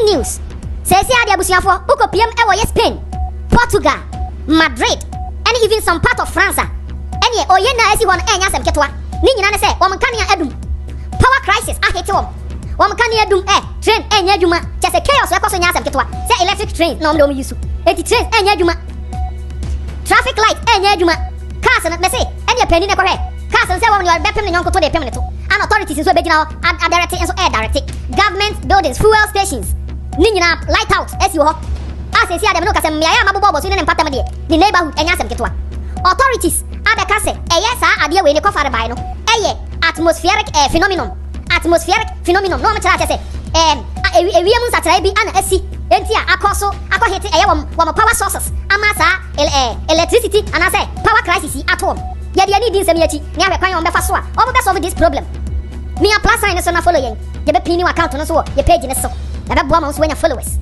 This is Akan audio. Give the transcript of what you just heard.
breaking news. Says here the abusiafo uko PM e Spain, Portugal, Madrid, and even some part of France. Any oye na esi won enya sem ketwa. Ni nyina ne se wo mkania adum. Power crisis ahete wo. Wo mkania adum train enya adwuma. Chese chaos yakoso nya sem ketwa. Se electric train no mdo yusu. Eti train enya adwuma. Traffic light enya adwuma. Cars na say enya pani ne kohwe. Cars say wo ne bepem ne nyonko to de pem ne to. An authorities so begina a direct and so air direct. Government buildings, fuel stations. Ni nyina lighthouse esi wo. Ase si adem no kasem ya ya mabobo so ne mpatam de. The neighborhood enya sem ketwa. Authorities abeka se eye saa ade we ne kofare bai no eye atmospheric phenomenon no me try say ewiemu satrai bi ana asi enti a akoso akohete eye wo power sources ama saa electricity ana say power crisis atom ye de ani din sem yachi ne ahwekwan on befa so a o be solve this problem me a plus sign so na follow yen ye be pin ni account no so ye page ne so ye be boa ma so nya followers